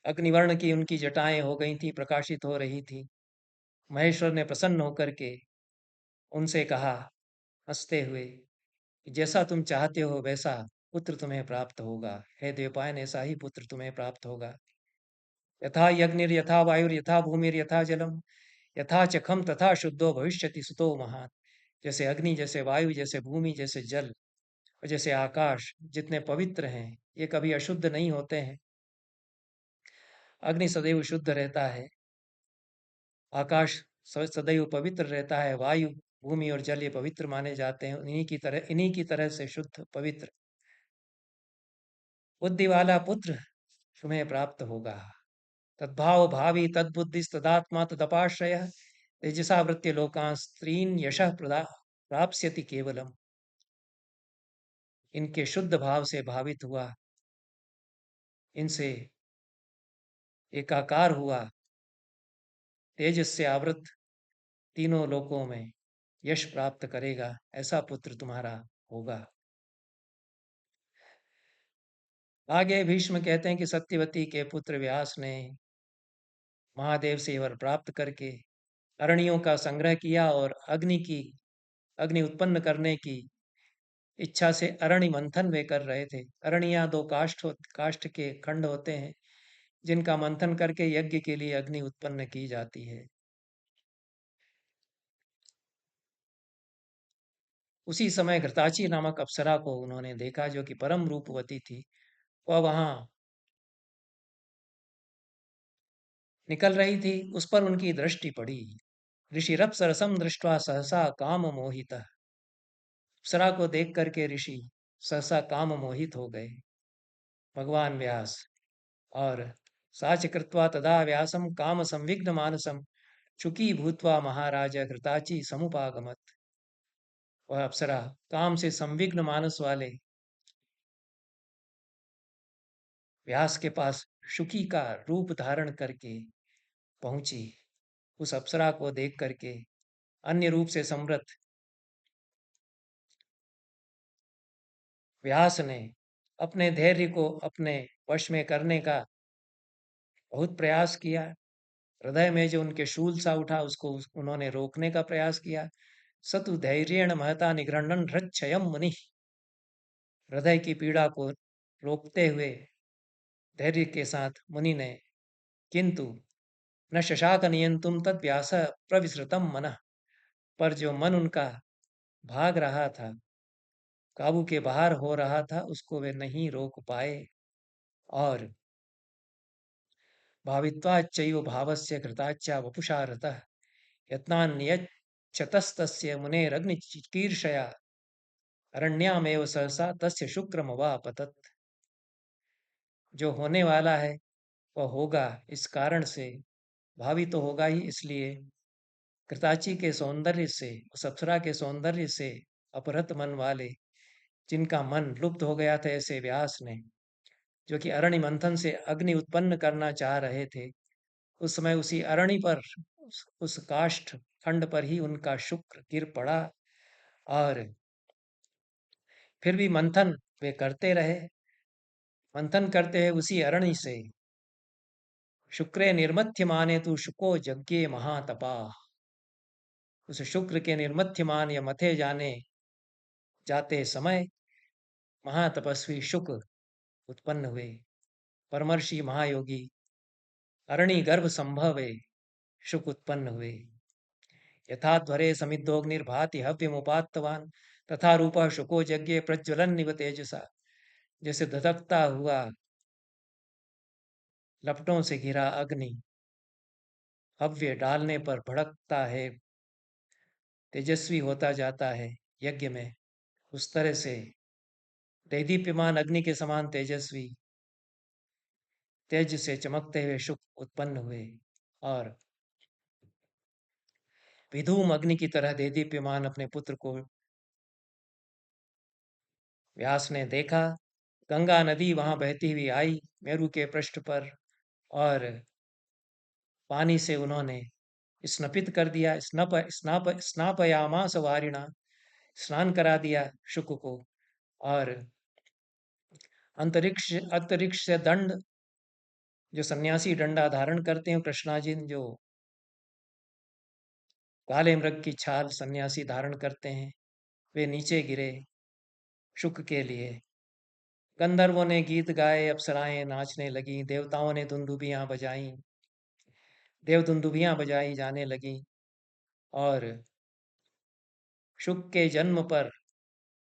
A: अग्निवर्ण की उनकी जटाएं हो गई थी, प्रकाशित हो रही थी। महेश्वर ने प्रसन्न होकर के उनसे कहा हंसते हुए, जैसा तुम चाहते हो वैसा पुत्र तुम्हें प्राप्त होगा। हे देवपायन, ऐसा ही पुत्र तुम्हें प्राप्त होगा। यथा यज्ञिर यथा वायुर यथा भूमिर यथा जलम यथा चखम तथा शुद्धो भविष्यति सुतो महान। जैसे अग्नि, जैसे वायु, जैसे भूमि, जैसे जल और जैसे आकाश जितने पवित्र हैं, ये कभी अशुद्ध नहीं होते हैं। अग्नि सदैव शुद्ध रहता है, आकाश सदैव पवित्र रहता है, वायु, भूमि और जल ये पवित्र माने जाते हैं। इन्हीं की तरह से शुद्ध पवित्र बुद्धि वाला पुत्र तुम्हें प्राप्त होगा। तद्भाव भावी तद्बुद्धि तदात्मा तदपाश्रय तेजसा वृत्य लोकां स्त्रीन यशः प्राप्स्यति केवलम। इनके शुद्ध भाव से भावित हुआ, इनसे एकाकार हुआ, तेजस से आवृत तीनों लोकों में यश प्राप्त करेगा, ऐसा पुत्र तुम्हारा होगा। आगे भीष्म कहते हैं कि सत्यवती के पुत्र व्यास ने महादेव से वर प्राप्त करके अरणियों का संग्रह किया और अग्नि उत्पन्न करने की इच्छा से अरणि मंथन वे कर रहे थे। अरणिया दो काष्ठ के खंड होते हैं जिनका मंथन करके यज्ञ के लिए अग्नि उत्पन्न की जाती है। उसी समय घृताची नामक अप्सरा को उन्होंने देखा जो कि परम रूपवती थी। वह वहां निकल रही थी, उस पर उनकी दृष्टि पड़ी। ऋषिरप्सरसम दृष्ट्वा सहसा काम मोहितः। अप्सरा को देख करके ऋषि सहसा काम मोहित हो गए। भगवान व्यास और साच कृत्वा तदा व्यासम काम संविघ्न मानसम चुकी भूत्वा महाराज घृताची समुपागमत। वह अप्सरा काम से संविघ्न मानस वाले व्यास के पास शुकी का रूप धारण करके पहुंची। उस अप्सरा को देख करके अन्य रूप से समृद्ध व्यास ने अपने धैर्य को अपने वश में करने का बहुत प्रयास किया। हृदय में जो उनके शूल सा उठा उसको उन्होंने रोकने का प्रयास किया। सतु धैर्येण महता निगृह्णन् हृच्छयम् मुनि। हृदय की पीड़ा को रोकते हुए धैर्य के साथ मुनि ने, किंतु न शशाक नियंतुम तद व्यास प्रविसृतम मनः। पर जो मन उनका भाग रहा था, काबू के बाहर हो रहा था, उसको वे नहीं रोक पाए। और भावित्वाच्चैव भावस्य कृताच्चा वपुषा रतः यत्नान्यच्छतस्तस्य मुनेरग्निचिकीर्षया अरण्यामेव सहसा तस्य शुक्रमवापतत्। जो होने वाला है वह होगा, इस कारण से भावी तो होगा ही, इसलिए कृताची के सौंदर्य से, उस अप्सरा के सौंदर्य से अपहृत मन वाले, जिनका मन लुप्त हो गया था, ऐसे व्यास ने, जो कि अरणि मंथन से अग्नि उत्पन्न करना चाह रहे थे, उस समय उसी अरणि पर, उस काष्ठ खंड पर ही उनका शुक्र गिर पड़ा। और फिर भी मंथन वे करते रहे। मंथन करते हुए उसी अरणि से शुक्रे निर्मथ्यमाने तु शुको यज्ञे महातपा। उस शुक्र के निर्मथ्यमान या मथे जाने जाते समय महातपस्वी शुक उत्पन्न हुए। परमर्षि महायोगी अरणि गर्भ संभवे शुक उत्पन्न हुए। यथा ध्वरे समिद्धोग्निर्भाति हव्यमुपात्तवान तथा रूपः शुको यज्ञे प्रज्वलन निव तेजसा। जैसे धधकता हुआ लपटों से घिरा अग्नि हव्य डालने पर भड़कता है, तेजस्वी होता जाता है यज्ञ में, उस तरह से दैदीप्यमान अग्नि के समान तेजस्वी तेज से चमकते हुए शुक उत्पन्न हुए। और विधूम अग्नि की तरह देदीप्यमान अपने पुत्र को व्यास ने देखा। गंगा नदी वहां बहती हुई आई मेरु के पृष्ठ पर, और पानी से उन्होंने स्नपित कर दिया। स्नापयामास वारिणा, स्नान करा दिया शुक को। और अंतरिक्ष अंतरिक्ष से दंड, जो सन्यासी डंडा धारण करते हैं, कृष्णाजिन जो काले मृग की छाल सन्यासी धारण करते हैं, वे नीचे गिरे शुक के लिए। गंधर्वों ने गीत गाए, अप्सराएं नाचने लगी, देवताओं ने दुंदुभियां बजाई, देव दुंदुभियां बजाई जाने लगी। और शुक के जन्म पर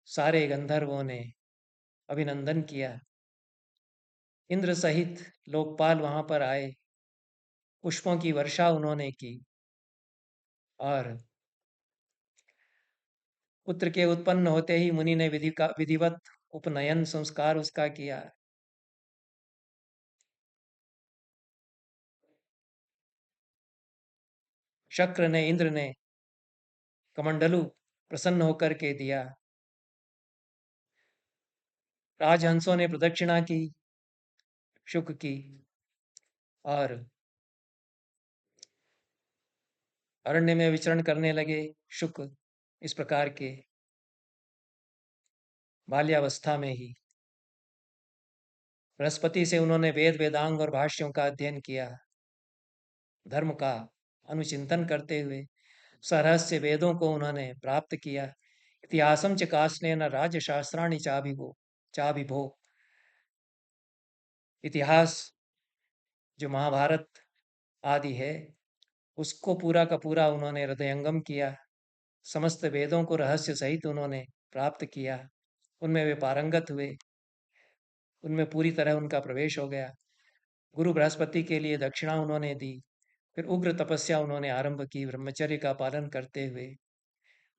A: सारे गंधर्वों ने अभिनंदन किया। इंद्र सहित लोकपाल वहां पर आए, पुष्पों की वर्षा उन्होंने की। और पुत्र के उत्पन्न होते ही मुनि ने विधिवत उपनयन संस्कार उसका किया। शक्र ने, इंद्र ने कमंडलु प्रसन्न होकर के दिया। राजहंसों ने प्रदक्षिणा की शुक की। और अरण्य में विचरण करने लगे शुक, इस प्रकार के बाल्यावस्था में ही। बृहस्पति से उन्होंने वेद वेदांग और भाष्यों का अध्ययन किया। धर्म का अनुचिंतन करते हुए सरहस्य वेदों को उन्होंने प्राप्त किया। इतिहासं च कास्नेन राज्यशास्त्राणि चाभिभो। इतिहास जो महाभारत आदि है, उसको पूरा का पूरा उन्होंने हृदयंगम किया। समस्त वेदों को रहस्य सहित उन्होंने प्राप्त किया। उनमें वे पारंगत हुए, उनमें पूरी तरह उनका प्रवेश हो गया। गुरु बृहस्पति के लिए दक्षिणा उन्होंने दी। फिर उग्र तपस्या उन्होंने आरंभ की, ब्रह्मचर्य का पालन करते हुए।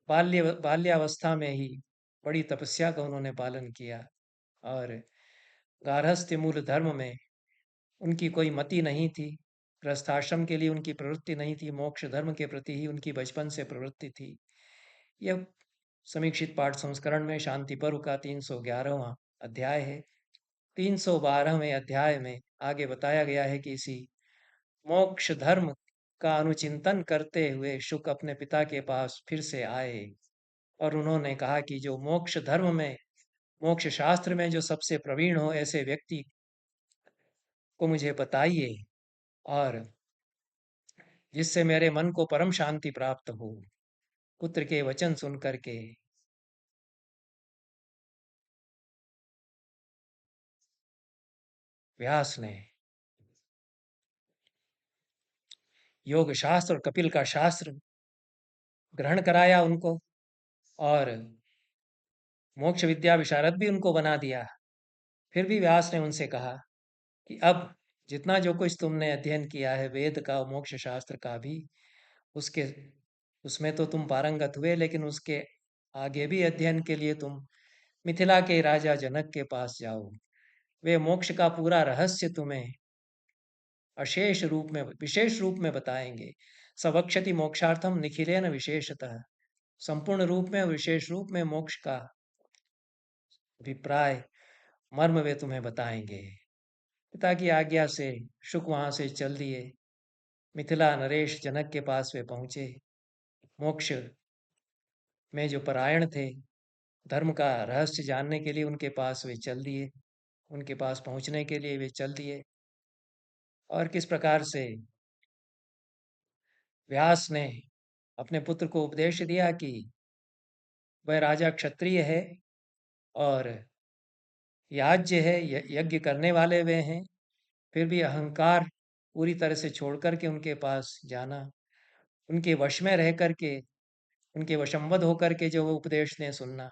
A: बाल्यावस्था में ही बड़ी तपस्या का उन्होंने पालन किया। और गार्हस्थ्य मूल धर्म में उनकी कोई मति नहीं थी। गृहस्थाश्रम के लिए उनकी प्रवृत्ति नहीं थी, मोक्ष धर्म के प्रति ही उनकी बचपन से प्रवृत्ति थी। यह समीक्षित पाठ संस्करण में शांति पर्व का 311वां अध्याय है। 312वें अध्याय में आगे बताया गया है कि इसी मोक्ष धर्म का अनुचिंतन करते हुए शुक अपने पिता के पास फिर से आए और उन्होंने कहा कि जो मोक्ष धर्म में, मोक्ष शास्त्र में जो सबसे प्रवीण हो, ऐसे व्यक्ति को मुझे बताइए, और जिससे मेरे मन को परम शांति प्राप्त हो। पुत्र के वचन सुन करके व्यास ने योग शास्त्र और कपिल का शास्त्र ग्रहण कराया उनको, और मोक्ष विद्या विशारद भी उनको बना दिया। फिर भी व्यास ने उनसे कहा कि अब जितना जो कुछ तुमने अध्ययन किया है वेद का, मोक्ष शास्त्र का भी, उसके उसमें तो तुम पारंगत हुए, लेकिन उसके आगे भी अध्ययन के लिए तुम मिथिला के राजा जनक के पास जाओ। वे मोक्ष का पूरा रहस्य तुम्हें अशेष रूप में, विशेष रूप में बताएंगे। सवक्षति मोक्षार्थम निखिलेन विशेषतः। संपूर्ण रूप में, विशेष रूप में मोक्ष का अभिप्राय, मर्म वे तुम्हें बताएंगे। पिता की आज्ञा से शुक वहां से चल दिए। मिथिला नरेश जनक के पास वे पहुंचे। मोक्ष में जो परायण थे, धर्म का रहस्य जानने के लिए उनके पास वे चल दिए, उनके पास पहुंचने के लिए वे चल दिए। और किस प्रकार से व्यास ने अपने पुत्र को उपदेश दिया कि वह राजा क्षत्रिय है और याज्य है, यज्ञ करने वाले वे हैं, फिर भी अहंकार पूरी तरह से छोड़ करके उनके पास जाना, उनके वश में रह करके, उनके वशंवद होकर के जो वो उपदेश ने सुनना,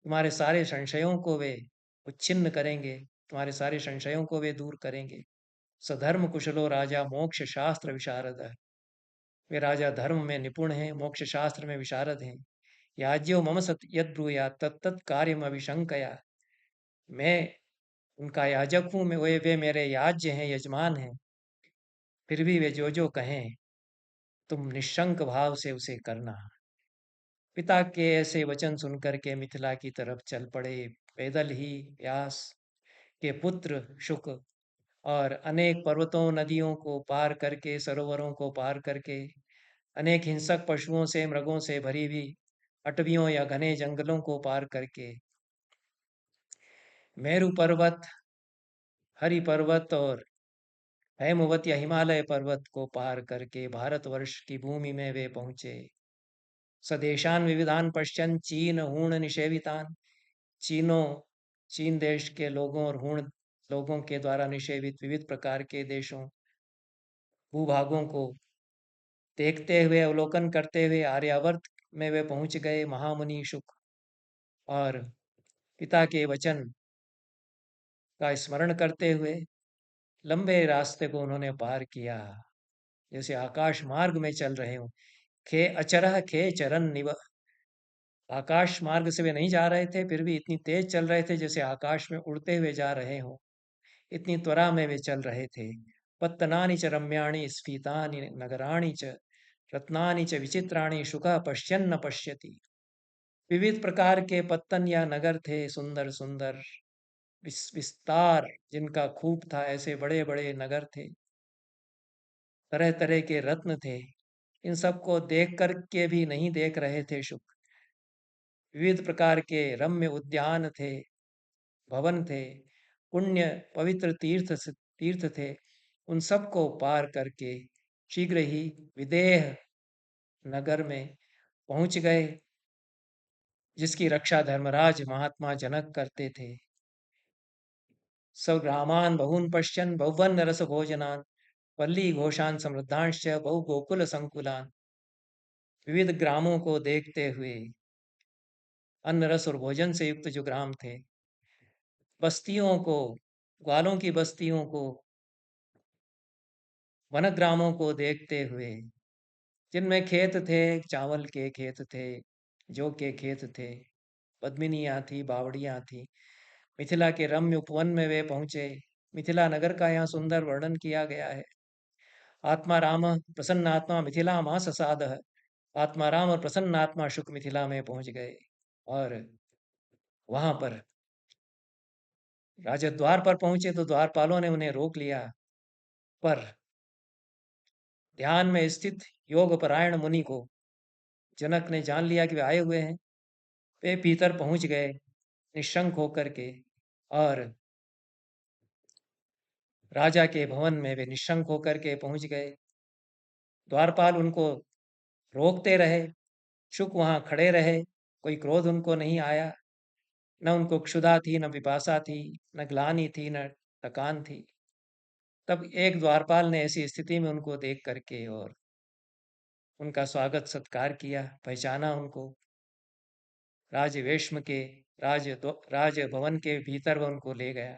A: तुम्हारे सारे संशयों को वे उच्छिन्न करेंगे, तुम्हारे सारे संशयों को वे दूर करेंगे। सधर्म कुशलो राजा मोक्ष शास्त्र विशारद। वे राजा धर्म में निपुण हैं, मोक्ष शास्त्र में विशारद हैं। याज्यो मम सत यद ब्रूया तत्त कार्यम अभिशंकया। मैं उनका याजक हूँ, मैं वे मेरे याज्य हैं, यजमान हैं। फिर भी वे जो जो कहें तुम निशंक भाव से उसे करना। पिता के ऐसे वचन सुनकर के मिथिला की तरफ चल पड़े। पैदल ही व्यास के पुत्र शुक और अनेक पर्वतों, नदियों को पार करके, सरोवरों को पार करके, अनेक हिंसक पशुओं से, मृगों से भरी हुई अटवियों या घने जंगलों को पार करके, मेरु पर्वत, हरि पर्वत और हेमवत या हिमालय पर्वत को पार करके भारतवर्ष की भूमि में वे पहुंचे। स्वदेशान विविधान पश्चन चीन हूण निषेवितान। चीनों चीन देश के लोगों और हूण लोगों के द्वारा निषेवित विविध प्रकार के देशों, भूभागों को देखते हुए, अवलोकन करते हुए आर्यावर्त में वे पहुंच गए। महामुनि शुक और पिता के वचन का स्मरण करते हुए लंबे रास्ते को उन्होंने पार किया, जैसे आकाश मार्ग में चल रहे हो। खे अचरह खे चरण निव। आकाश मार्ग से वे नहीं जा रहे थे, फिर भी इतनी तेज चल रहे थे जैसे आकाश में उड़ते हुए जा रहे हो। इतनी त्वरा में वे चल रहे थे। पत्तनानि च रम्याणि स्फीतानि नगराणि च रत्नानि च विचित्राणि शुकः पश्यन् न पश्यति। विविध प्रकार के पत्तन या नगर थे, सुंदर सुंदर विस्तार जिनका खूब था, ऐसे बड़े बड़े नगर थे। तरह तरह के रत्न थे। इन सबको देख कर के भी नहीं देख रहे थे शुक। विविध प्रकार के रम्य उद्यान थे, भवन थे, पुण्य पवित्र तीर्थ थे। उन सबको पार करके शीघ्र ही विदेह नगर में पहुंच गए। जिसकी रक्षा धर्मराज महात्मा जनक करते थे। सग्रामान् बहून् पश्यन् बहुवन्न रस भोजनान् वल्ली घोषान् समृद्धांश्च बहु गोकुल संकुलान्। विविध ग्रामों को देखते हुए, अन्न रस और भोजन से युक्त जो ग्राम थे, बस्तियों को, ग्वालों की बस्तियों को, वनग्रामों को देखते हुए, जिनमें खेत थे, चावल के खेत थे, जौ के खेत थे, पद्मिनियाँ थी, बावड़ियाँ थी। मिथिला के रम्य उपवन में वे पहुँचे। मिथिला नगर का यहाँ सुंदर वर्णन किया गया है। आत्मा राम प्रसन्न आत्मा मिथिला मां ससादः। आत्मा राम और प्रसन्न आत्मा शुक मिथिला में पहुंच गए और वहां पर राजा द्वार पर पहुंचे तो द्वारपालों ने उन्हें रोक लिया, पर ध्यान में स्थित योग परायण मुनि को जनक ने जान लिया कि वे आए हुए हैं। वे भीतर पहुंच गए निशंक होकर के, और राजा के भवन में वे निशंक होकर के पहुंच गए। द्वारपाल उनको रोकते रहे, शुक वहां खड़े रहे, कोई क्रोध उनको नहीं आया। न उनको क्षुधा थी, न पिपासा थी, न ग्लानि थी, न थकान थी। तब एक द्वारपाल ने ऐसी स्थिति में उनको देख करके और उनका स्वागत सत्कार किया, पहचाना उनको। राजवेश्म के राज भवन के भीतर वह उनको ले गया।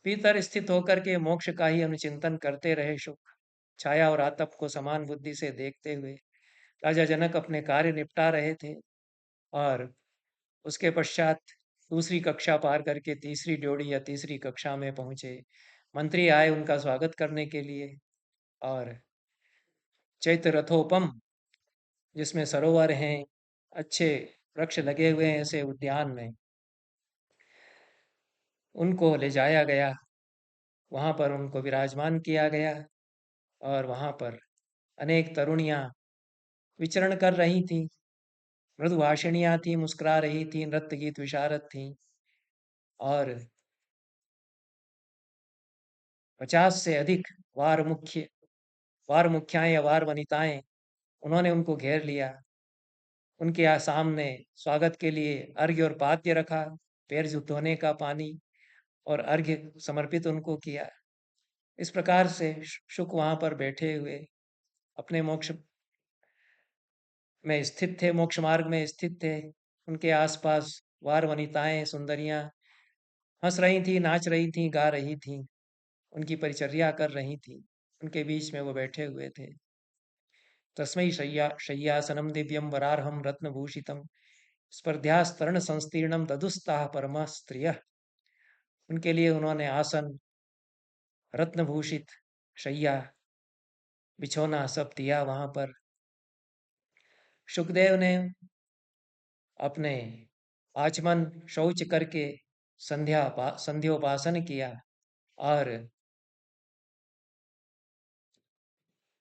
A: भीतर स्थित होकर के मोक्ष का ही अनुचिंतन करते रहे शुक, छाया और आतप को समान बुद्धि से देखते हुए। राजा जनक अपने कार्य निपटा रहे थे और उसके पश्चात दूसरी कक्षा पार करके तीसरी ड्योढ़ी या तीसरी कक्षा में पहुंचे। मंत्री आए उनका स्वागत करने के लिए, और चैत्य रथोपम, जिसमें सरोवर हैं, अच्छे वृक्ष लगे हुए हैं ऐसे उद्यान में, उनको ले जाया गया। वहां पर उनको विराजमान किया गया और वहां पर अनेक तरुणियां विचरण कर रही थीं, मृदुभाषिणियां थीं, मुस्कुरा रही थीं, नृत्य गीत विशारद थीं, और 50 से अधिक वार मुखियाएं या वार वनिताएं, उन्होंने उनको घेर लिया। उनके यहाँ सामने स्वागत के लिए अर्घ्य और पाद्य रखा, पैर धोने का पानी और अर्घ्य समर्पित उनको किया। इस प्रकार से शुक वहां पर बैठे हुए अपने मोक्ष में स्थित थे, मोक्ष मार्ग में स्थित थे। उनके आसपास वार वनिताएं, सुंदरियां हंस रही थी, नाच रही थी, गा रही थी, उनकी परिचर्या कर रही थी। उनके बीच में वो बैठे हुए थे। तस्मै शय्यासनं दिव्यं वरार्हं रत्नभूषितं स्पर्ध्यास्तरण संस्तीर्णम ददुस्ताः परम स्त्रियः। उनके लिए उन्होंने आसन, रत्नभूषित शैया, बिछौना सब दिया वहां पर। सुखदेव ने अपने आचमन शौच करके संध्योपासन किया और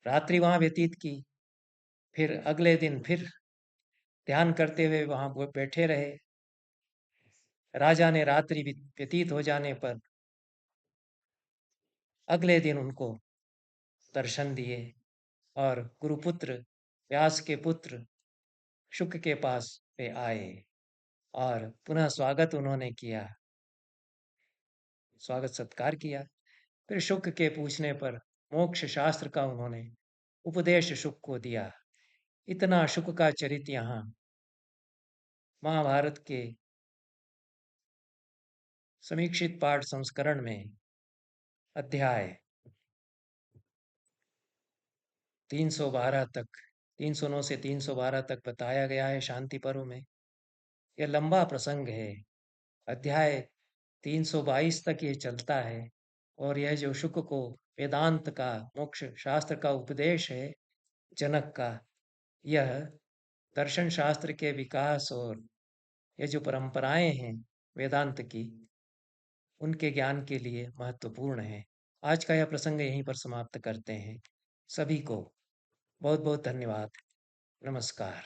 A: रात्रि वहां व्यतीत की। फिर अगले दिन फिर ध्यान करते हुए वहां बैठे रहे। राजा ने रात्रि व्यतीत हो जाने पर अगले दिन उनको दर्शन दिए और गुरुपुत्र व्यास के पुत्र शुक के पास वे आए और पुनः स्वागत उन्होंने किया, स्वागत सत्कार किया। फिर शुक के पूछने पर मोक्ष शास्त्र का उन्होंने उपदेश शुक को दिया। इतना शुक का चरित्र यहाँ महाभारत के समीक्षित पाठ संस्करण में अध्याय 312 तक, 309 से 312 तक बताया गया है शांति पर्व में। यह लंबा प्रसंग है। अध्याय 322 तक ये चलता है और यह जो शुक को वेदांत का, मोक्ष शास्त्र का उपदेश है जनक का, यह दर्शन शास्त्र के विकास और ये जो परंपराएं हैं वेदांत की, उनके ज्ञान के लिए महत्वपूर्ण है। आज का यह प्रसंग यहीं पर समाप्त करते हैं। सभी को बहुत बहुत धन्यवाद। नमस्कार।